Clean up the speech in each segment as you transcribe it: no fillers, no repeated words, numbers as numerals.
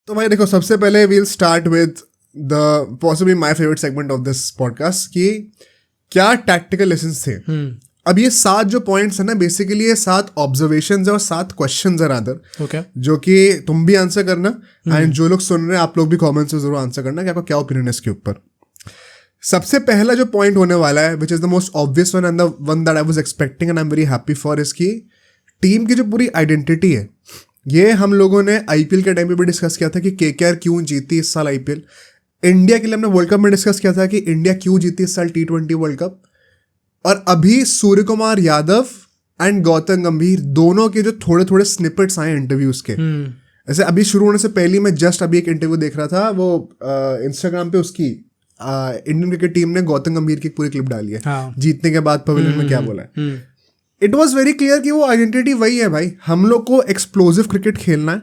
तो भाई देखो, सबसे पहले we'll start with the possibly my favourite segment of this podcast कि क्या टैक्टिकल लेसन्स थे। अब ये 7 जो पॉइंट्स है ना, बेसिकली ये 7 ऑब्जर्वेशंस है और 7 क्वेश्चंस है रादर, ओके, जो कि तुम भी आंसर करना एंड जो लोग सुन रहे हैं आप लोग भी कमेंट्स में जरूर आंसर करना कि आपका क्या ओपिनियन है इसके ऊपर। सबसे पहला जो पॉइंट होने वाला है, which is the most obvious one and the one that I was expecting and I am very happy for, इसकी टीम की जो पूरी आइडेंटिटी है। ये हम लोगों ने आईपीएल के टाइम पे भी डिस्कस किया था कि केकेआर क्यों जीती इस साल आईपीएल। इंडिया के लिए हमने वर्ल्ड कप में डिस्कस किया था कि इंडिया क्यों जीती इस साल T20 वर्ल्ड कप। और अभी सूर्य कुमार यादव एंड गौतम गंभीर दोनों के जो थोड़े थोड़े स्निपेट्स आए इंटरव्यूज के, ऐसे अभी शुरू होने से पहले मैं जस्ट अभी एक इंटरव्यू देख रहा था, वो इंस्टाग्राम पे उसकी इंडियन क्रिकेट टीम ने गौतम गंभीर की पूरी क्लिप डाली है, जीतने के बाद पवेलियन में क्या बोला है। इट वॉज वेरी क्लियर कि वो आइडेंटिटी वही है भाई, हम लोग को एक्सप्लोसिव क्रिकेट खेलना है,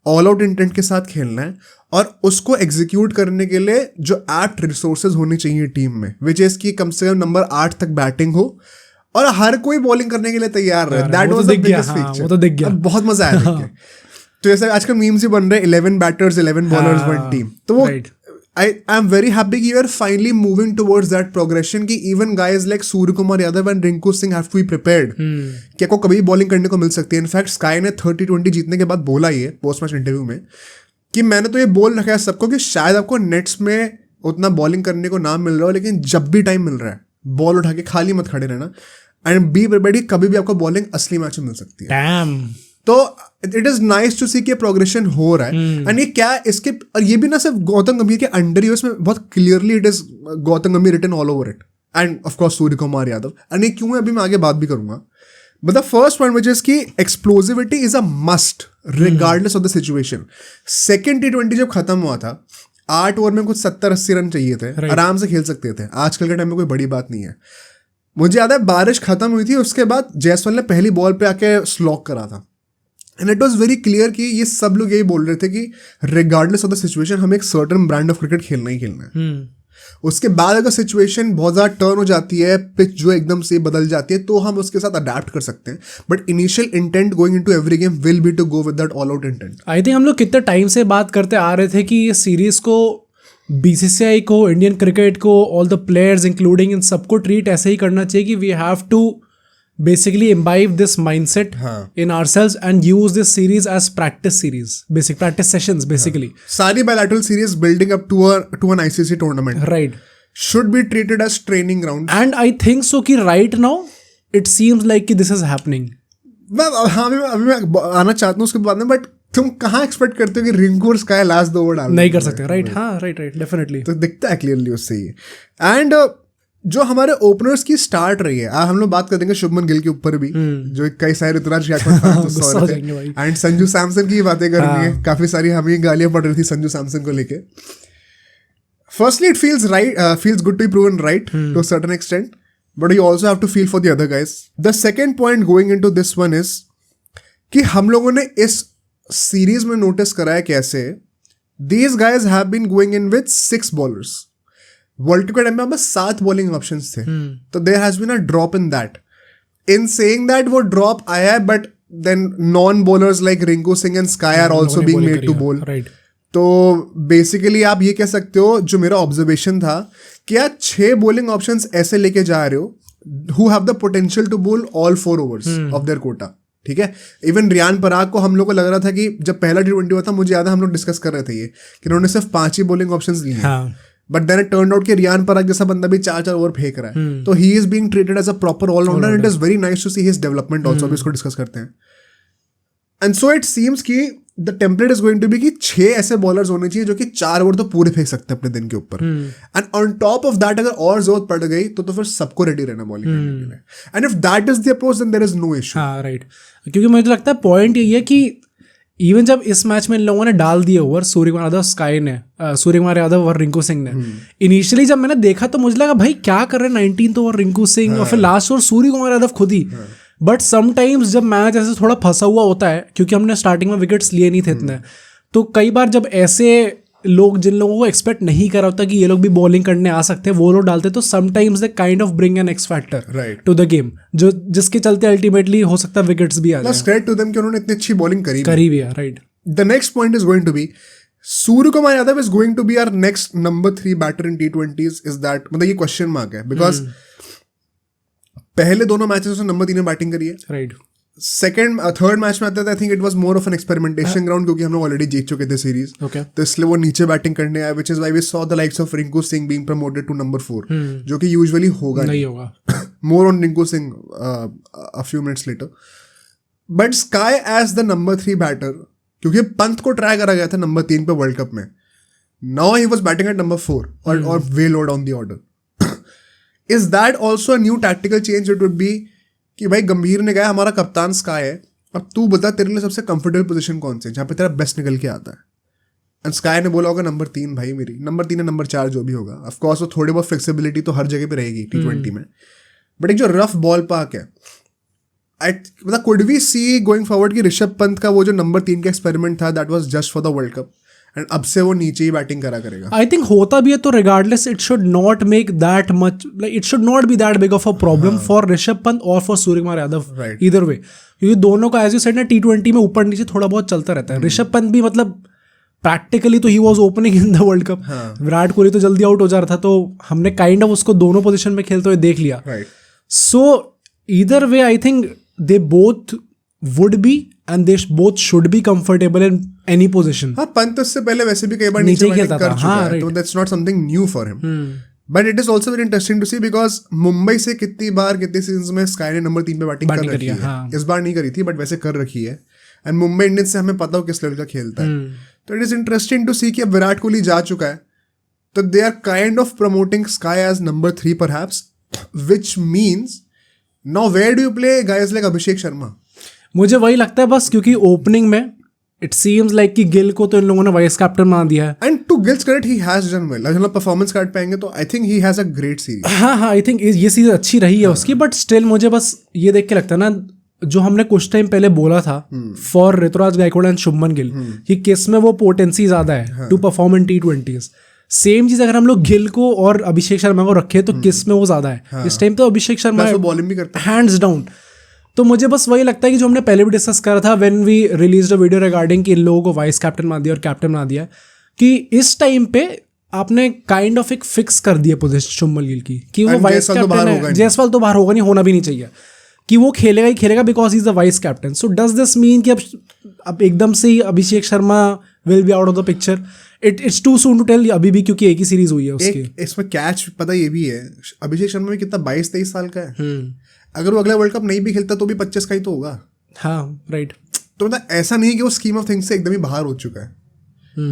ऑल आउट इंटेंट के साथ खेलना है और उसको एग्जीक्यूट करने के लिए जो एप्ट रिसोर्सेज होनी चाहिए टीम में, विच इज की कम से कम नंबर 8 तक बैटिंग हो और हर कोई बॉलिंग करने के लिए तैयार रहे। That was the biggest feature. वो तो दिख गया, बहुत मजा आया देख के। तो जैसे आजकल मीम्स ही बन रहे 11 बैटर्स 11 बॉलर्स वन टीम, तो वो I am very happy कि we are finally moving towards that progression कि even guys like Surya Kumar Yadav and Rinku Singh have to be prepared कि आपको कभी बॉलिंग करने को मिल सकती है। इनफैक्ट स्काई ने 30-20 जीतने के बाद बोला ये पोस्ट मैच इंटरव्यू में कि मैंने तो ये बोल रखा है सबको कि शायद आपको नेट्स में उतना बॉलिंग करने को ना मिल रहा हो, लेकिन जब भी टाइम मिल रहा है बॉल उठा के खाली मत खड़े रहना एंड बी प्रिपेयर्ड, कभी भी आपको बॉलिंग असली मैच में मिल सकती है। तो it is nice to see कि प्रोग्रेशन हो रहा है। एंड ये क्या इसके, और ये भी ना सिर्फ गौतम गंभीर के अंडर ही, उसमें बहुत clearly it is Gautam Gambhir written all over it and of course Surya Kumar Yadav. And ये क्यों है अभी मैं आगे बात भी करूंगा, but the first point which is key explosivity is a must regardless of the situation. Second T20 जब खत्म हुआ था 8 ओवर में कुछ 70-80 रन चाहिए थे, आराम से खेल सकते थे, आजकल के टाइम में कोई बड़ी बात नहीं है। मुझे याद है बारिश खत्म हुई थी, उसके बाद जायसवाल ने पहली बॉल पे आके स्लॉक करा था and it was very clear कि ये सब लोग यही बोल रहे थे कि रिगार्डलेस ऑफ द सिचुएशन हमें एक सर्टन ब्रांड ऑफ क्रिकेट खेलना ही खेलना है। उसके बाद अगर सिचुएशन बहुत ज़्यादा टर्न हो जाती है, पिच जो एकदम से बदल जाती है, तो हम उसके साथ अडेप्ट कर सकते हैं, but initial intent going into every game will be to go with that all out intent. I think हम लोग कितने टाइम से बात करते आ रहे थे कि ये सीरीज को BCCI को, इंडियन क्रिकेट को, ऑल द प्लेयर्स इंक्लूडिंग इन सबको ट्रीट ऐसे ही करना चाहिए कि we have to basically imbibe this mindset in ourselves and use this series as practice series, basic practice sessions basically. Sari bilateral series building up to an ICC tournament, right, should be treated as training grounds, and I think so कि right now it seems like कि this is happening. अभी मैं आना चाहता हूँ उसके बाद में, बट तुम कहाँ एक्सपेक्ट करते हो कि रिंकू और स्काई लास्ट 2 ओवर डाल नहीं कर सकते, राइट? हाँ, राइट, डेफिनेटली। तो दिखता है क्लियरली उससे ही। एंड जो हमारे ओपनर्स की स्टार्ट रही है, हम लोग बात कर देंगे शुभमन गिल के ऊपर भी, जो कई सारे ऋतुराज गायकवाड़ एंड संजू सैमसन की बातें करनी है, काफी सारी हमें गालियां पड़ रही थी संजू सैमसन को लेके। Firstly it feels good to be proven right to a certain extent, but you also have to feel for the other guys. The second point going into this one is कि हम लोगों ने इस सीरीज में notice करा है कैसे these guys have been going in with 6 bowlers. World cup के टाइम में बस 7 बॉलिंग ऑप्शंस थे, तो there has been a drop in that. In saying that वो ड्रॉप आया है, but then non bowlers like Rinku Singh and SKY are also being made to bowl. तो basically आप ये कह सकते हो, जो मेरा ऑब्जर्वेशन था कि आप 6 बॉलिंग ऑप्शंस ऐसे लेके जा रहे हो who have the potential to bowl all 4 overs of their quota. ठीक है, इवन रियान पराग को हम लोग को लग रहा था कि जब पहला T20 हुआ था, मुझे याद है हम लोग डिस्कस कर रहे थे ये कि उन्होंने सिर्फ 5 ही बॉलिंग ऑप्शंस लिए, but then it turned out कि रियान पराग जैसा बंदा भी 4 ओवर फेंक रहा है, तो he is being treated as a proper all rounder and it is very nice to see his development also. अभी इसको डिस्कस करते हैं। एंड सो इट सीम्स कि the template is going to be कि 6 ऐसे बॉलर्स होने चाहिए जो कि 4 ओवर तो पूरे फेंक सकते हैं अपने दिन के ऊपर, and on top of that अगर और जरूरत पड़ गई तो फिर सबको रेडी रहना बॉलिंग करने के लिए। And if that is the approach then there is no issue. हाँ, राइट, क्योंकि मुझे लगता है पॉइंट यही है कि इवन जब इस मैच में इन लोगों ने डाल दिए ओवर, सूर्य कुमार यादव स्काई ने, सूर्य कुमार यादव और रिंकू सिंह ने, इनिशियली जब मैंने देखा तो मुझे लगा भाई क्या कर रहे हैं 19th ओवर रिंकू सिंह और फिर लास्ट ओवर सूर्य कुमार यादव खुद ही। बट समटाइम्स जब मैच ऐसे थोड़ा फंसा हुआ होता है, क्योंकि हमने स्टार्टिंग में विकेट्स लिए नहीं थे इतने, तो कई बार जब ऐसे लोग जिन लोगों को एक्सपेक्ट नहीं करा होता कि ये लोग भी बॉलिंग करने आ सकते हैं, वो लोग डालते, तो sometimes they kind of bring an x factor to the game, जो जिसके चलते अल्टीमेटली हो सकता है विकेट्स भी आ जाए। क्रेडिट टू देम कि उन्होंने इतनी अच्छी बॉलिंग करी भी है, right. The next point is going to be Surya Kumar Yadav is going to be our next number 3 batter in T20s. Is that, मतलब ये क्वेश्चन मार्क है बिकॉज पहले दोनों मैचेस उसने नंबर 3 में बैटिंग करी है. राइट. थर्ड मैच में आता था, I think it was more of an experimentation ground, क्योंकि हम लोग ऑलरेडी जीत चुके थे सीरीज. तो इसलिए वो नीचे बैटिंग करने आए, which is why we saw the likes of Rinku Singh being promoted to number 4, जो कि यूजुअली होगा नहीं होगा. More on Rinku Singh a few minutes later. But SKY as the number 3 batter, क्योंकि पंत को ट्राई करा गया था नंबर 3 पे वर्ल्ड कप में. Now he was batting at number 4 और way load on the order. Is that also a new tactical change? It would be कि भाई गंभीर ने कहा हमारा कप्तान स्काई है, अब तू बता तेरे लिए सबसे कंफर्टेबल पोजीशन कौन सी है जहाँ पे तेरा बेस्ट निकल के आता है. एंड स्काई ने बोला होगा नंबर 3 भाई, मेरी नंबर 3 है, नंबर 4 जो भी होगा. ऑफ कोर्स वो थोड़ी बहुत फ्लेक्सिबिलिटी तो हर जगह पे रहेगी T20 में, बट एक जो रफ बॉल पार्क है, मतलब could we see going forward कि ऋषभ पंत का वो जो नंबर 3 का एक्सपेरिमेंट था that was just for the world cup, and अब से वो नीचे ही बैटिंग करा करेगा. आई थिंक होता भी है तो regardless it should not make that much, like it should not be that big of a problem for Rishabh Pant और for Surya Kumar Yadav. Either way, क्योंकि दोनों का एज यू सेड ना T20 में ऊपर नीचे थोड़ा बहुत चलता रहता है. ऋषभ पंत भी मतलब प्रैक्टिकली तो he was opening in the world cup. Virat Kohli तो जल्दी आउट हो जा रहा था, तो हमने काइंड ऑफ उसको दोनों पोजिशन में खेलते हुए देख लिया. सो either way I think they both would be and they both should be comfortable in any position. हाँ, पंत उससे पहले वैसे भी कई बार नीचे खेलता कर चुका है, तो that's not something new for him. But it is also very interesting to see because Mumbai से कितनी सीजन्स में स्काई ने नंबर 3 पे बैटिंग कर रखी है. इस बार नहीं करी थी बट वैसे कर रखी है. एंड मुंबई इंडियंस से हमें पता हो किस लेवल का खेलता है. तो it is interesting to see कि अब विराट कोहली जा चुका है, तो they are kind of promoting SKY as number 3 perhaps, which means now where do you play guys like Abhishek Sharma. मुझे वही लगता है बस, क्योंकि ओपनिंग में इट सीम्स लाइक कि गिल को तो इन लोगों ने वाइस कैप्टन मान दिया है. And to Gill's credit he has done well. अगर हम परफॉर्मेंस काट पाएंगे तो I think he has a great series. हाँ, आई थिंक ये सीरीज अच्छी रही है उसकी, बट स्टिल मुझे बस ये देख के लगता है ना, जो हमने कुछ टाइम पहले बोला था फॉर ऋतुराज गायकवाड एंड शुभमन गिल कि किस में वो पोटेंसी ज्यादा है to perform in T20s. Same चीज अगर हम लोग गिल को और अभिषेक शर्मा को रखे तो किस में वो ज्यादा है. इस टाइम तो अभिषेक शर्मा बॉलिंग भी करता है हैंड्स डाउन. तो मुझे बस वही लगता है कि जो हमने पहले भी डिस्कस करा था when we released a video regarding कि इन लोगों को वाइस कैप्टन बना दिया और कैप्टन बना दिया, कि इस टाइम पे आपने काइंड ऑफ एक फिक्स कर दिया पोजीशन शुभमन गिल की कि वो वाइस कैप्टन है. जायसवाल तो बाहर होगा नहीं, होना भी नहीं चाहिए, कि वो खेलेगा ही खेलेगा because he is the vice captain. So does this mean कि अब एकदम से ही Abhishek Sharma will be out of the picture? It's too soon to tell अभी भी, क्योंकि एक ही सीरीज हुई है उसकी. इसमें कैच पता ये भी है, अभिषेक शर्मा में कितना 22-23 साल का है. अगर वो अगला वर्ल्ड कप नहीं भी खेलता तो भी 25 का ही तो होगा. हाँ, राइट. तो मतलब ऐसा नहीं कि वो स्कीम ऑफ थिंग्स से एकदम ही बाहर हो चुका है.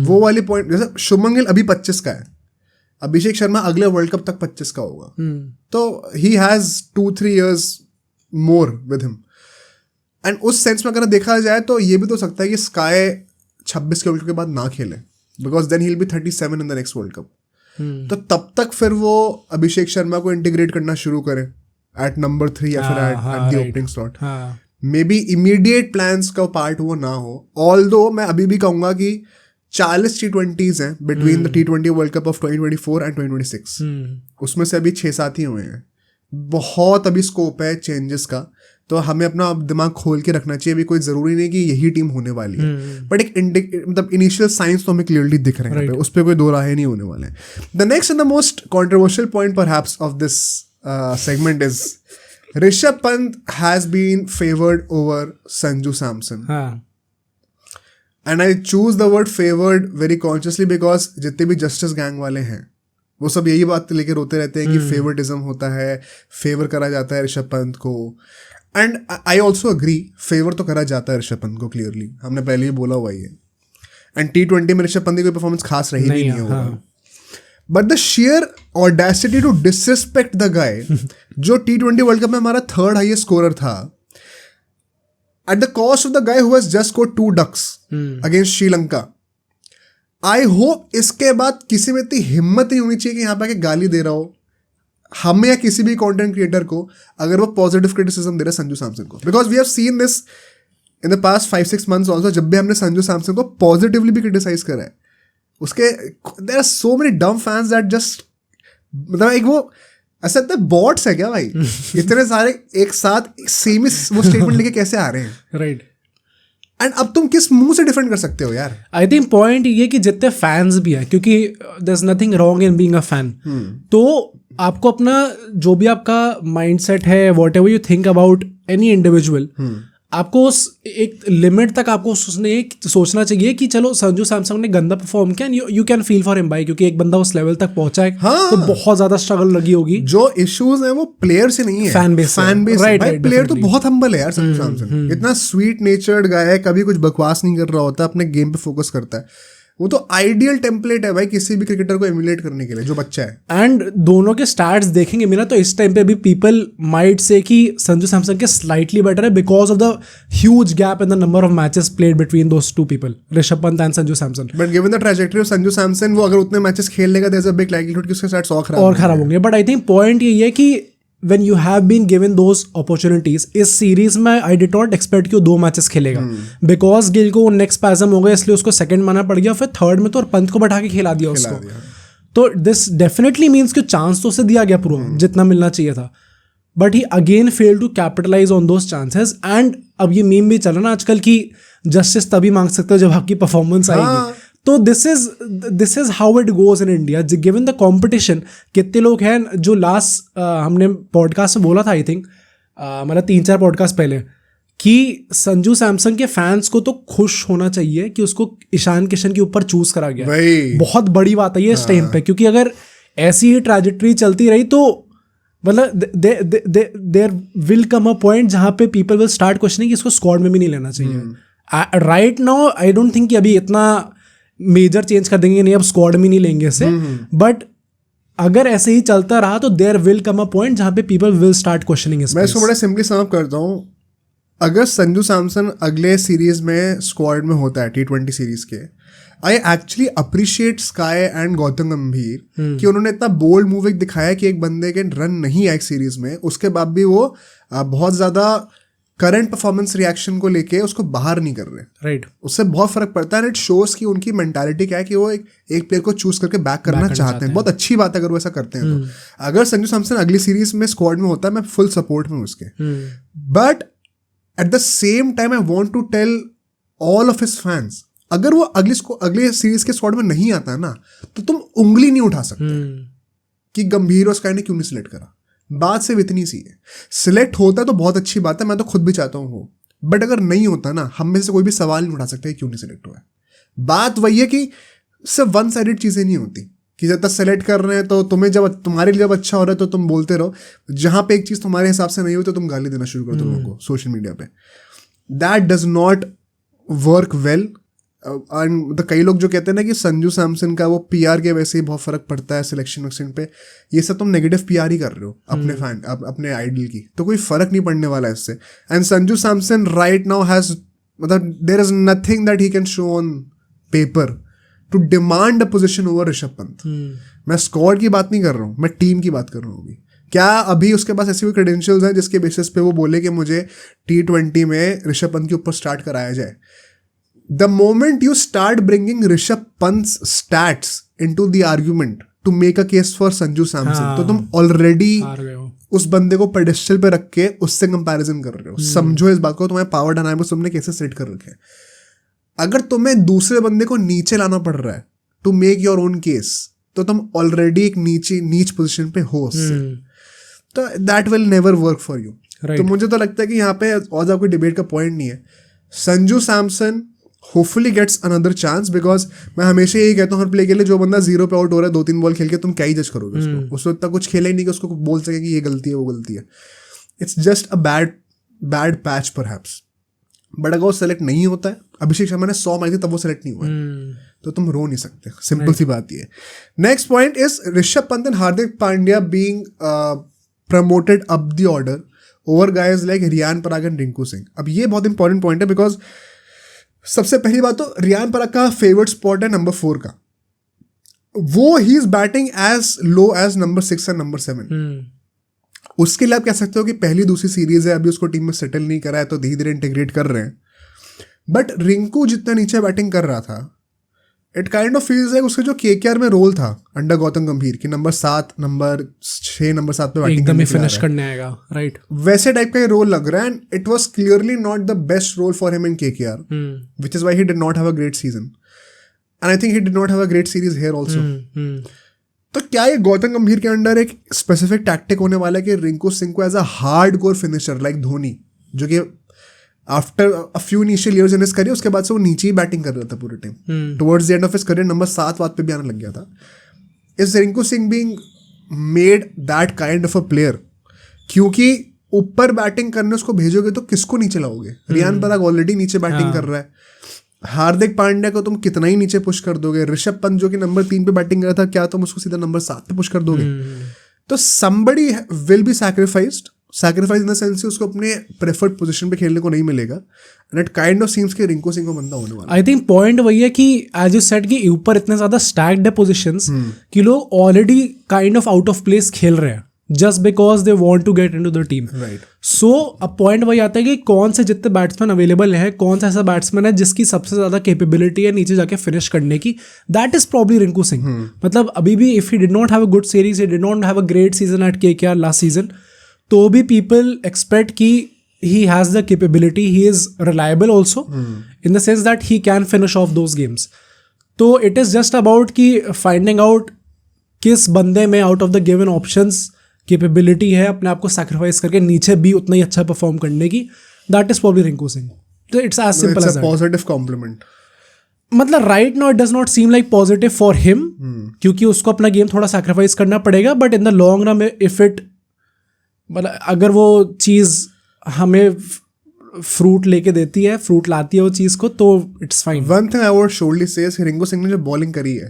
वो वाली पॉइंट, जैसे शुभमन गिल अभी 25 का है, अभिषेक शर्मा अगले वर्ल्ड कप तक 25 का होगा. तो he has 2-3 years more with him. And उस सेंस में अगर देखा जाए तो ये भी तो सकता है कि स्काई 26 के वर्ल्ड कप के बाद ना खेले, because then he will be 37 in the next world cup. तो तब तक फिर वो अभिषेक शर्मा को इंटीग्रेट करना शुरू करें एट नंबर 3 या फिर at the opening slot. May be immediate plans का पार्ट वो ना हो. ऑल्दो मैं अभी भी कहूंगा कि 40 T20s हैं between the T20 world cup of 2024 and 2026. उसमें से अभी 6-7 ही हुए हैं. बहुत अभी स्कोप है चेंजेस का, तो हमें अपना दिमाग खोल के रखना चाहिए. अभी कोई जरूरी नहीं कि यही टीम होने वाली है, बट एक मतलब इनिशियल साइंस तो हमें क्लियरली दिख रहे हैं. उस पर कोई दो राहें नहीं होने वाले हैं. The next and the most controversial point perhaps of this segment is Rishabh Pant has been favored over Sanju Samson. And I choose the word favored very consciously because जितने भी जस्टिस गैंग वाले हैं वो सब यही बात लेके रोते रहते हैं कि फेवरटिज्म होता है, फेवर करा जाता है ऋषभ पंत को. And I also agree, favour तो करा जाता है ऋषभ पंत को क्लियरली, हमने पहले ही बोला हुआ ही है. एंड T20 में ऋषभ पंत की कोई परफॉर्मेंस खास रही नहीं होगा. But the sheer audacity to disrespect the guy जो T20 वर्ल्ड कप में हमारा 3rd हाईएस्ट स्कोरर था, at the cost of the guy who has just scored 2 ducks against Sri Lanka. I hope इसके बाद किसी में इतनी हिम्मत नहीं होनी चाहिए कि यहाँ पे आके गाली दे रहा हो हमें या किसी भी कंटेंट क्रिएटर को अगर वो पॉजिटिव क्रिटिसिज्म दे रहा है संजू सैमसन को. Because we have seen this in the past 5-6 months also. जब भी हमने संजू सैमसन को पॉजिटिवली भी क्रिटिसाइज करा है, उसके देयर आर सो मेनी डम फैंस दैट जस्ट, मतलब एक वो ऐसा लगता है बॉट्स है क्या भाई. इतने सारे एक साथ सेम ही वो स्टेटमेंट लेके कैसे आ रहे हैं, राइट. एंड अब तुम किस मुंह से डिफेंड कर सकते हो यार? आई थिंक पॉइंट ये कि जितने फैंस भी हैं, क्योंकि there is nothing wrong in being a fan, तो आपको अपना जो भी आपका माइंडसेट है, whatever you think about any individual, आपको उस एक लिमिट तक आपको सोचना चाहिए कि चलो संजू सैमसन ने गंदा परफॉर्म किया, you can feel for him भाई, क्योंकि एक बंदा उस लेवल तक पहुंचा है। हाँ। तो बहुत ज्यादा स्ट्रगल लगी होगी। जो इश्यूज है वो प्लेयर से नहीं है, फैन बेस राइट। प्लेयर तो बहुत हम्बल है यार संजू सैमसन, इतना स्वीट नेचर्ड गाय है, कभी कुछ बकवास नहीं कर रहा होता, अपने गेम पे फोकस करता है। वो तो आइडियल टेम्पलेट है भाई किसी भी क्रिकेटर को एमुलेट करने के लिए जो बच्चा है। एंड दोनों के स्टैट्स देखेंगे मेरा, तो इस टाइम पे भी पीपल माइट से कि संजू सैमसन के स्लाइटली बेटर है because of the huge gap in the number of matches played between those two people, Rishabh Pant and Sanju Samson. But given the trajectory of Sanju Samson, वो अगर उतने मैचेस खेल लेगा, there is a big likelihood कि उसके स्टैट्स और खराब होंगे। बट आई थिंक पॉइंट ये है कि when you have been given those opportunities, इस सीरीज में आई डिड नॉट एक्सपेक्ट कि वो 2 मैचेस खेलेगा, बिकॉज गिल को नेक स्पैज़म हो गया, इसलिए उसको सेकंड माना पड़ गया, फिर थर्ड में तो और पंत को बैठा के खिला दिया उसको। तो दिस डेफिनेटली मीन्स कि चांस तो उसे दिया गया पूरा जितना मिलना चाहिए था, but he again fail to capitalise on those chances. And अब ये मीम भी चल रहा ना आजकल की जस्टिस तभी मांग सकते हो जब आपकी परफॉर्मेंस आएगी। तो this is how it goes in India, given the competition. कितने लोग हैं जो लास्ट हमने पॉडकास्ट में बोला था, आई थिंक मतलब 3-4 पॉडकास्ट पहले, कि संजू सैमसन के फैंस को तो खुश होना चाहिए कि उसको ईशान किशन के ऊपर चूज करा गया। बहुत बड़ी बात है ये इस टाइम पे, क्योंकि अगर ऐसी ही ट्रैजेक्टरी चलती रही तो मतलब there will come a point जहाँ पे पीपल विल स्टार्ट क्वेश्चनिंग कि इसको स्क्वाड में भी नहीं लेना चाहिए। Right now I don't think कि अभी इतना मेजर चेंज कर देंगे, नहीं अब स्क्वाड में नहीं लेंगे इसे, बट अगर ऐसे ही चलता रहा तो there will come a point जहां पे पीपल विल स्टार्ट क्वेश्चनिंग। मैं इसको बड़ा सिंपली सम अप करता हूं, अगर संजू सैमसन अगले सीरीज में स्क्वाड में होता है T20 सीरीज के, I actually appreciate sky and Gautam गंभीर कि उन्होंने इतना बोल्ड मूव दिखाया कि एक बंदे के रन नहीं आए सीरीज में, उसके बाद भी वो बहुत ज्यादा करंट परफॉर्मेंस रिएक्शन को लेके उसको बाहर नहीं कर रहे। राइट। उससे बहुत फर्क पड़ता है। इट शोज कि उनकी मेंटालिटी क्या है कि वो एक प्लेयर को चूज करके बैक करना चाहते हैं। बहुत अच्छी बात है अगर वो ऐसा करते हैं तो। अगर संजू सैमसन अगली सीरीज में स्क्वाड में होता है, मैं फुल सपोर्ट में उसके, but at the same time I want to tell all of his fans, अगर वो अगली सीरीज के स्क्वाड में नहीं आता है ना, तो तुम उंगली नहीं उठा सकते कि गंभीर और स्काई ने क्यों नहीं सिलेक्ट करा। बात सिर्फ इतनी सी है, सिलेक्ट होता है तो बहुत अच्छी बात है, मैं तो खुद भी चाहता हूँ वो, बट अगर नहीं होता ना, हम में से कोई भी सवाल नहीं उठा सकता क्यों नहीं सिलेक्ट हुआ है। बात वही है कि सिर्फ वन साइडेड चीज़ें नहीं होती कि जब तक सेलेक्ट कर रहे हैं तो तुम्हें जब तुम्हारे लिए जब अच्छा हो रहा है तो तुम बोलते रहो, जहाँ पे एक चीज़ तुम्हारे हिसाब से नहीं हुई तो तुम गाली देना शुरू कर दो लोगों को सोशल मीडिया पे। That does not work well. तो कई लोग जो कहते हैं ना कि संजू सैमसन का वो पीआर के वैसे ही बहुत फर्क पड़ता है सिलेक्शन वक्शन पे, ये सब तुम नेगेटिव पीआर ही कर रहे हो अपने फैन अपने आइडल की, तो कोई फर्क नहीं पड़ने वाला है इससे। And Sanju Samson right now has, मतलब there is nothing that he can show on paper to demand a position over Rishabh Pant. मैं स्क्वाड की बात नहीं कर रहा हूँ, मैं टीम की बात कर रहा हूँ। अभी क्या अभी उसके पास ऐसी कोई क्रेडेंशियल्स हैं जिसके बेसिस पे वो बोले कि मुझे T20 में ऋषभ पंत के ऊपर स्टार्ट कराया जाए? The moment you start bringing Rishabh Pant's stats into the argument to make a case for Sanju Samson, तो तुम ऑलरेडी उस बंदे को पेडेस्टल पे रख के उससे कंपैरिजन कर रहे हो। समझो इस बात को, तुम्हारे पावर डायनामिक्स तुमने कैसे सेट कर रखे हैं। अगर तुम्हें दूसरे बंदे को नीचे लाना पड़ रहा है to make your own case, तो तुम ऑलरेडी एक नीच पोजिशन पे हो उससे, तो that will never work for you. तो मुझे तो लगता है कि यहाँ पे और ज्यादा कोई डिबेट का पॉइंट नहीं है। Sanju Samson hopefully gets another chance, because मैं हमेशा यही कहता हूँ हर प्ले के लिए, जो बंदा 0 पे आउट हो रहा है 2-3 बॉल खेल के, तुम क्या ही जज करोगे उसको इतना कुछ खेला ही नहीं कि उसको बोल सके कि ये गलती है वो गलती है। It's just a bad patch perhaps. But अगर वो सेलेक्ट नहीं होता है, अभिषेक शर्मा ने 100 मारी थी तब वो सेलेक्ट नहीं हुआ है, तो तुम रो नहीं सकते। सिंपल सी बात ये। Next point is Rishabh Pant and Hardik Pandya being promoted up the order over guys like Riyan Parag and Rinku Singh. अब ये बहुत इंपॉर्टेंट पॉइंट है, बिकॉज सबसे पहली बात तो रियान पराग का फेवरेट स्पॉट है नंबर 4 का, वो he is batting as low as number 6 and number 7। उसके लिए आप कह सकते हो कि पहली दूसरी सीरीज है, अभी उसको टीम में सेटल नहीं करा है तो धीरे धीरे इंटीग्रेट कर रहे हैं। बट रिंकू जितना नीचे बैटिंग कर रहा था, it kind of feels like उसके जो केकेआर में रोल था अंडर गौतम गंभीर कि नंबर 7, नंबर 6, नंबर 7 पे बैटिंग एकदम ही फिनिश करने आएगा, राइट? वैसे टाइप का ये रोल लग रहा है and it was clearly not the best role for him in KKR, which is why he did not have a great season and I think he did not have a great series here also. तो क्या ये गौतम गंभीर के under एक specific tactic होने वाला है कि रिंकू सिंह को as a hardcore finisher like Dhoni, जो कि after a few initial years in his career उसके बाद से वो नीचे ही बैटिंग कर रहा था पूरे time, towards the end of his career number 7 पे भी आने लग गया था. Is Rinku Singh being made that kind of a player? क्योंकि ऊपर बैटिंग करने उसको भेजोगे तो किसको नीचे लाओगे? रियान पराग ऑलरेडी नीचे बैटिंग कर रहा है, हार्दिक पांड्या को तुम कितना ही नीचे पुश कर दोगे, ऋषभ पंत जो कि नंबर 3 पे बैटिंग कर रहा था क्या तुम उसको सीधा नंबर 7 पे पुश कर दोगे? तो somebody will be sacrifice in the sense उसको अपने प्रेफर्ड पोजीशन पे खेलने को नहीं मिलेगा and it kind of seems कि रिंकू सिंह को बंदा होने वाला. आई थिंक पॉइंट वही है कि एज यू सेड कि ऊपर इतने ज्यादा स्टैक्ड है पोजीशंस कि लोग already kind of out of place खेल रहे हैं just because they want to get into the team. Right. So अब पॉइंट वही आता है कि कौन से जितने बैट्समैन अवेलेबल हैं, कौन सा ऐसा बैट्समैन है जिसकी सबसे ज्यादा कैपेबिलिटी है नीचे जाके फिनिश करने की, that is probably Rinku Singh. मतलब अभी भी if he did not have a good series, he did not have a great season at KKR last season, तो भी पीपल एक्सपेक्ट कि he has the capability, he is reliable also in the sense that he can finish off those games. तो it is just about कि finding out किस बंदे में out of the given options capability है अपने आप को sacrifice करके नीचे भी उतना ही अच्छा परफॉर्म करने की. That is probably Rinku Singh. So it's as simple as that. It's a positive compliment. मतलब right now it does not seem like positive for him क्योंकि उसको अपना गेम थोड़ा sacrifice करना पड़ेगा, but in the long run if it मतलब अगर वो चीज़ हमें फ्रूट लेके देती है, फ्रूट लाती है वो चीज को, तो it's fine. One thing I would surely से इज रिंकू सिंह ने जो बॉलिंग करी है,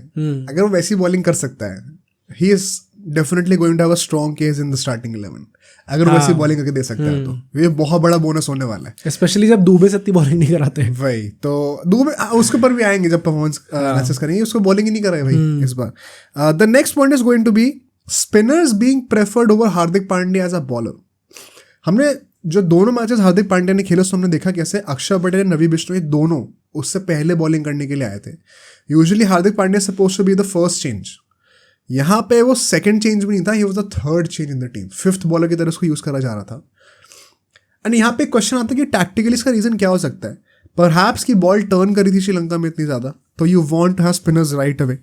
अगर वो वैसी बॉलिंग कर सकता है, he is definitely going to have a strong case in the starting 11. अगर वो वैसी बॉलिंग करके दे सकता है तो ये बहुत बड़ा बोनस होने वाला है, स्पेशली जब दुबे से इतनी बॉलिंग नहीं कराते. भाई तो दुबे उसके ऊपर भी आएंगे जब परफॉर्मेंस एनालिसिस करेंगे, उसको बॉलिंग ही नहीं कर रहे भाई इस बार. The next point is going to be spinners being preferred over Hardik Pandya as a bowler. हमने जो दोनों मैचेस हार्दिक पांड्या ने खेले उसमें हमने देखा कैसे अक्षर पटेल नवी बिश्नोई दोनों उससे पहले बॉलिंग करने के लिए आए थे. Usually Hardik Pandya suppose to be the first change, यहाँ पे वो सेकंड चेंज भी नहीं था, he was the third change in the team, fifth bowler की तरह उसको यूज करा जा रहा था. एंड यहाँ पे क्वेश्चन आता है कि टैक्टिकली इसका रीजन क्या हो सकता है. परहैप्स की बॉल टर्न करी थी श्रीलंका में इतनी ज़्यादा, तो you want to have spinners right away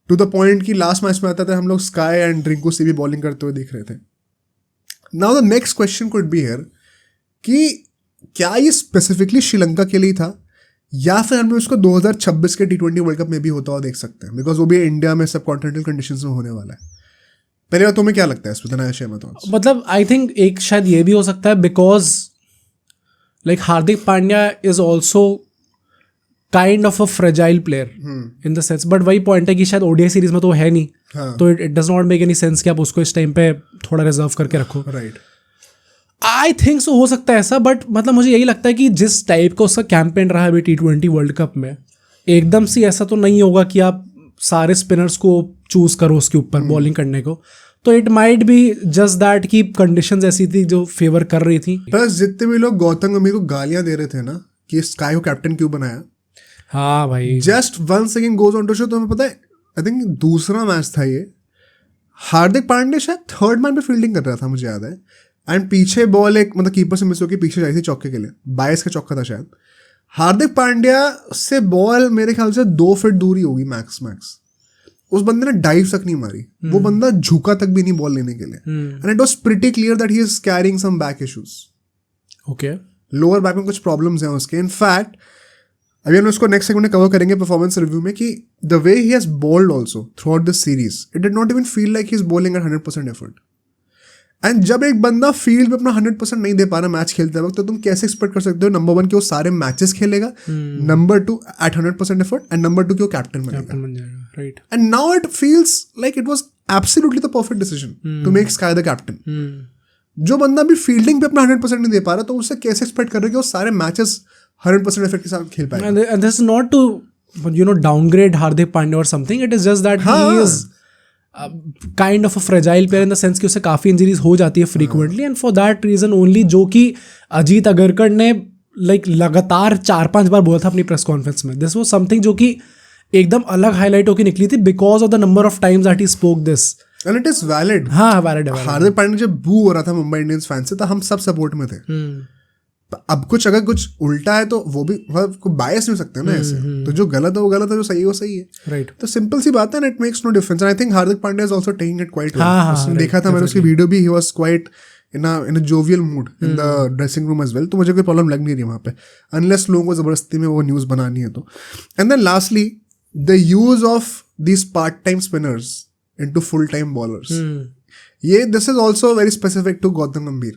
to the point कि लास्ट मैच में आता था हम लोग स्काई एंड रिंकू से भी बॉलिंग करते हुए दिख रहे थे. Now the next question could be here कि क्या ये स्पेसिफिकली श्रीलंका के लिए था या फिर हम उसको 2026 के T20 वर्ल्ड कप में भी होता हुआ देख सकते हैं, बिकॉज वो भी इंडिया में सब कॉन्टिनेंटल कंडीशंस में होने वाला है. पहले बार तुम्हें क्या लगता है इस पर शेयर में? तो मतलब आई थिंक एक शायद ये भी हो सकता है because like Hardik Pandya is also kind of a fragile player in the sense, but वही पॉइंट है कि शायद ओडीआई सीरीज में तो है नहीं. हाँ. तो it does not make any sense कि आप उसको इस टाइम पे थोड़ा रिजर्व करके रखो. राइट. आई थिंक सो हो सकता है ऐसा, बट मतलब मुझे यही लगता है कि जिस टाइप का उसका कैंपेन रहा है अभी T20 वर्ल्ड कप में, एकदम से ऐसा तो नहीं होगा कि आप सारे स्पिनर्स को चूज करो उसके ऊपर बॉलिंग करने को. तो it might be just that कि कंडीशंस ऐसी थी जो फेवर कर रही थी. प्लस जितने भी लोग गौतम गंभीर को गालियां दे रहे थे ना कि स्काई को कैप्टन क्यों बनाया, हाँ भाई, just one second goes on to show. तो हमें पता है आई थिंक दूसरा मैच था ये, हार्दिक पांड्या शायद थर्ड मैन पे फील्डिंग कर रहा था मुझे याद है, एंड पीछे बॉल एक मतलब कीपर से मिस होकर पीछे जाई थी चौके के लिए, 22 का चौका था शायद. हार्दिक पांड्या से बॉल मेरे ख्याल से 2 फीट दूरी होगी मैक्स. उस बंदे ने डाइव तक नहीं मारी, वो बंदा झुका तक भी नहीं बॉल लेने के लिए. And it was pretty clear that he is carrying some back issues. Okay, lower back में कुछ प्रॉब्लम्स हैं उसके. इनफैक्ट अभी हम उसको नेक्स्ट सेगमेंट में कवर करेंगे परफॉर्मेंस रिव्यू में कि the way he has bowled also throughout this series, it did not even feel like he is bowling at 100% effort. एंड जब एक बंदा फील्ड पे अपना 100% नहीं दे पा रहा मैच खेलते वक्त, तो तुम कैसे एक्सपेक्ट कर सकते हो नंबर 1 कि वो सारे मैचेस खेलेगा, number 2 at 100% effort, and number 2 कि वो कैप्टन बनेगा. Right. And now it feels like it was absolutely the perfect decision to make SKY the captain. जो बंदा भी फील्डिंग पे अपना 100% नहीं दे पा रहा, तो उससे कैसे एक्सपेक्ट कर रहे कि वो सारे मैचेस 100% एफर्ट के साथ खेल पाएगा. And this is not to downgrade Hardik Pandya or something. It is just that he is kind of a fragile player in the sense कि उसे काफ़ी इंजरीज हो जाती है frequently, and for that reason only, जो कि अजीत अगरकर ने like लगातार 4-5 बार बोला था अपनी प्रेस कॉन्फ्रेंस में. दिस वॉज समथिंग जो कि एकदम अलग हाईलाइट होकर निकली थी because of the number of times that he spoke this. And it is valid. हाँ वैलिड है. हार्दिक पांड्या जब बू हो रहा था मुंबई इंडियंस फैन से तो हम सब सपोर्ट में थे. अब कुछ अगर कुछ उल्टा है तो वो भी बायस नहीं हो सकते ना ऐसे. तो जो गलत है वो गलत है, जो सही है वो सही है. राइट. तो सिंपल सी बात है ना, it makes no difference. And I think Hardik Pandya is also taking it quite well. उसने देखा था मैंने उसकी वीडियो भी, he was quite in a jovial mood in the dressing room as well. तो मुझे कोई प्रॉब्लम लग नहीं रही वहाँ पे, अनलेस लोगों को जबरदस्ती में वो न्यूज़ बनानी है तो. And then lastly the use of these part time spinners into full time bowlers. ये this is also very specific to Gautam Gambhir.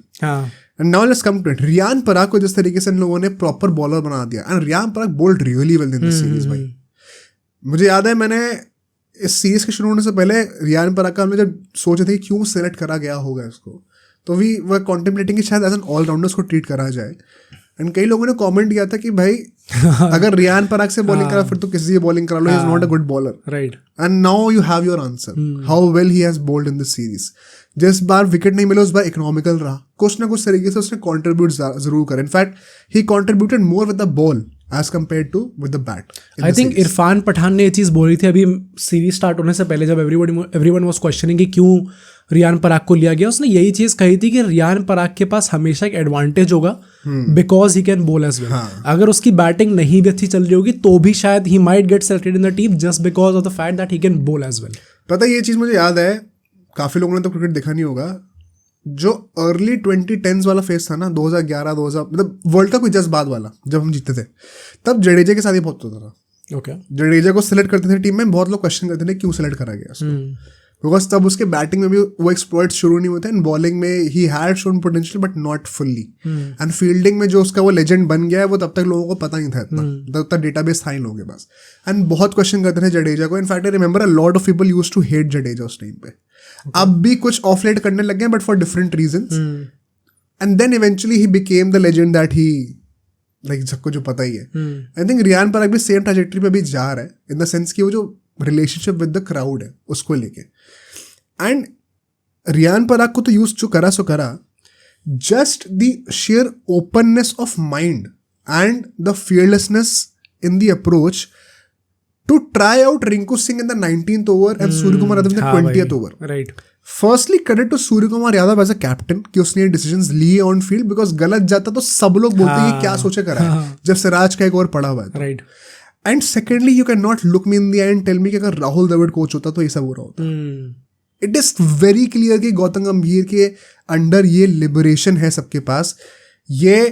And now let's come to it. Riyan Parag को जिस तरीके से इन लोगों ने प्रॉपर बॉलर बना दिया, and Riyan Parag bowled really well in this series भाई. मुझे याद है मैंने इस सीरीज के शुरू होने से पहले रियान पराग का हमने जब सोचे थे क्यों सेलेक्ट करा गया होगा इसको, तो वी वर कॉन्टेम्पलेटिंग कि शायद एज एन ऑलराउंडर उसको ट्रीट करा जाए. एंड कई लोगों ने कमेंट किया था कि भाई अगर रियान पराग से बॉलिंग करा फिर तो किसी से बॉलिंग करा लो, he is not a good bowler. Right. And now you have your answer how well he has bowled in this series. जिस बार विकेट नहीं मिले उस बार इकोनॉमिकल रहा, कुछ ना कुछ तरीके से उसने कॉन्ट्रीब्यूट जरूर करा. In fact he contributed more with the ball as compare to with the bat. I think Irfan Pathan ने ये चीज़ बोली थी अभी सीरीज स्टार्ट होने से पहले, जब एवरीवन वाज क्वेश्चनिंग कि क्यों रियान पराग को लिया गया. उसने यही चीज़ कही थी कि रियान पराग के पास हमेशा एक एडवांटेज होगा because he can bowl as well. अगर उसकी बैटिंग नहीं भी अच्छी चल रही होगी तो भी शायद he might get selected in the team just because of the fact that he can bowl as well. पता है ये चीज़ मुझे याद है, काफ़ी लोगों ने तो क्रिकेट देखा नहीं होगा, जो अर्ली 2010s वाला फेस था ना, 2011-2000 मतलब वर्ल्ड कप जस्ट बाद वाला जब हम जीते थे, तब जडेजा के साथ ही बहुत होता था. ओके. जडेजा को सिलेक्ट करते थे टीम में, बहुत लोग क्वेश्चन करते थे क्यों सिलेक्ट करा गया उसको, बिकॉज तब उसके बैटिंग में भी वो एक्सप्लॉइट शुरू नहीं हुए थे, एंड बॉलिंग में he had shown potential but not fully. And fielding में जो उसका वो लेजेंड बन गया है वो तब तक लोगों को पता नहीं था इतना, तब तक डेटाबेस था इन लोगों के पास. एंड बहुत क्वेश्चन करते थे जडेजा को. In fact I remember a lot of people used to hate Jadeja उस टाइम पे. अब भी कुछ ऑफ लेट करने लग गए but for different reasons. And then eventually he became the legend that he, like सबको जो पता ही है. आई थिंक रियान पराग भी सेम ट्रैजेक्टरी पे भी जा रहा है, इन द सेंस कि वो जो रिलेशनशिप विद द क्राउड है उसको लेके. एंड रियान पराग को तो यूज जो करा सो करा, just the share openness of mind and the fearlessness in the approach to try out Rinku Singh in the 19th over and Surya Kumar Yadav in the 20th over. Right. Firstly, credit to Surya Kumar Yadav as a captain कि उसने ये decisions लिए on field, because गलत जाता तो सब लोग बोलते हैं क्या सोचे करा है जब सिराज का एक ओवर पड़ा हुआ है. Right. And secondly, you cannot look me in the eye and tell me कि अगर राहुल द्रविड़ कोच होता तो ये सब हो रहा होता. It is very clear कि गौतम गंभीर के अंडर ये लिबरेशन है सबके पास, ये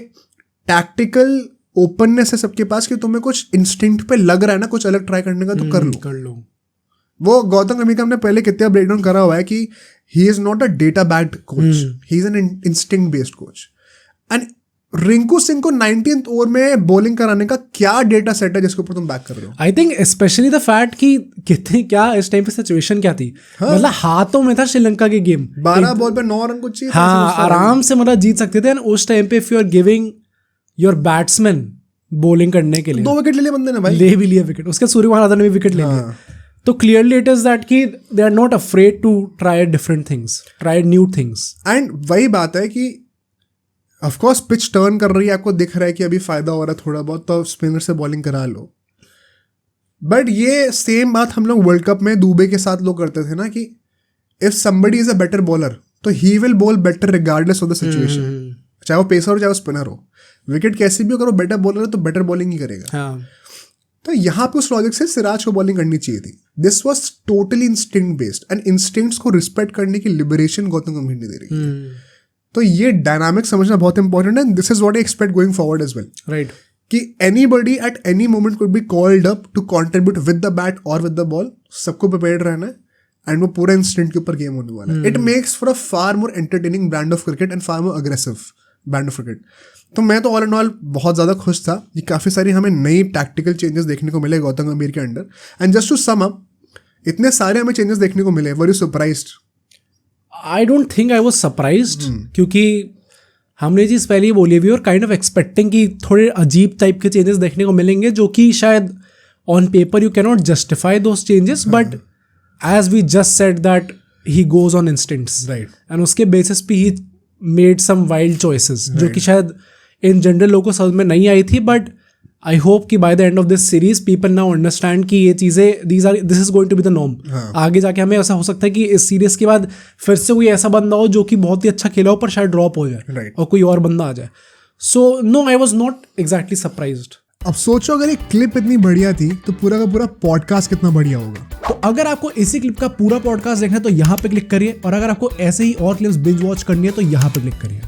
टैक्टिकल ओपननेस है सबके पास कि तुम्हें कुछ इंस्टिंक्ट पे लग रहा है ना कुछ अलग ट्राई करने का तो कर लो. वो गौतम गंभीर का हमने पहले कितना ब्रेकडाउन करा हुआ है कि ही is not a data backed coach, he is an instinct based coach. And Rinku Singh को 19th ओवर में बॉलिंग कराने का क्या डेटा सेट है जिसके ऊपर तुम बैक कर रहे हो? I think specially the fact कि कितनी क्या इस टाइम पे सिचुएशन क्या थी. मतलब हाथों में था श्रीलंका के गेम, 12 बॉल पे 9 रन कुछ चाहिए. हाँ, आराम से मतलब जीत सकते थे. उस टाइम पे if you are giving your batsman bowling करने के लिए 2 विकेट ले लिए बंदे ने भाई, ले भी लिया विकेट. उसके सूर्य कुमार यादव ने भी विकेट ले लिया. तो क्लियरली इट इज दैट कि they are not afraid to try different things, try new things. And वही बात है कि ऑफ कोर्स पिच टर्न कर रही है, आपको दिख रहा है कि अभी फायदा हो रहा है थोड़ा बहुत, तो स्पिनर से बॉलिंग करा लो. बट ये सेम बात हम लोग वर्ल्ड कप में दुबे के साथ लोग करते थे ना कि if somebody is a better bowler तो he will bowl better regardless of the situation, चाहे वो पेसर हो चाहे वो स्पिनर हो. विकेट कैसी भी हो, अगर वो बेटर बॉलर है तो बेटर बॉलिंग ही करेगा. तो यहाँ पे उस लॉजिक से सिराज को बॉलिंग करनी चाहिए थी. This was totally instinct based, and instincts को रिस्पेक्ट करने की लिबरेशन गौतम गंभीर नहीं दे रही. तो ये डायनामिक समझना बहुत इंपॉर्टेंट है. This is what I expect going forward as well. Right. कि anybody at any moment could be called up to contribute with the bat और विद द बॉल. सबको प्रिपेयर्ड रहना है, एंड वो पूरा इंस्टेंट के ऊपर गेम होने वाला है. It makes for a far more entertaining brand of cricket and far more aggressive brand of cricket. तो मैं तो ऑल एंड ऑल बहुत ज़्यादा खुश था कि काफ़ी सारी हमें नई टैक्टिकल चेंजेस देखने को मिले गौतम गंभीर के under. And just to sum up, इतने सारे हमें चेंजेस देखने को मिले. Were you surprised? I don't think I was surprised, क्योंकि हमने ये चीज़ पहले ही बोली हुई और काइंड ऑफ एक्सपेक्टिंग कि थोड़े अजीब टाइप के चेंजेस देखने को मिलेंगे, जो कि शायद on paper you cannot justify those changes, but as we just said that he goes on instincts, right. एंड उसके बेसिस पे he made some wild choices जो कि शायद इन जनरल लोगों को समझ में नहीं आई थी, बट आई होप कि by the end of this series people now understand कि ये चीज़ें this is going to be the norm. आगे जाके हमें ऐसा हो सकता है कि इस सीरीज के बाद फिर से कोई ऐसा बंदा हो जो कि बहुत ही अच्छा खेला हो पर शायद ड्रॉप हो जाए और कोई और बंदा आ जाए। So no, I was not exactly surprised. अब सोचो अगर ये क्लिप इतनी बढ़िया थी तो पूरा का पूरा पॉडकास्ट कितना बढ़िया होगा। तो अगर आपको इसी क्लिप का पूरा पॉडकास्ट देखना है तो यहाँ पे क्लिक करिए, और अगर आपको ऐसे ही और क्लिप्स बिंज वॉच करनी है तो यहाँ पे क्लिक करिए।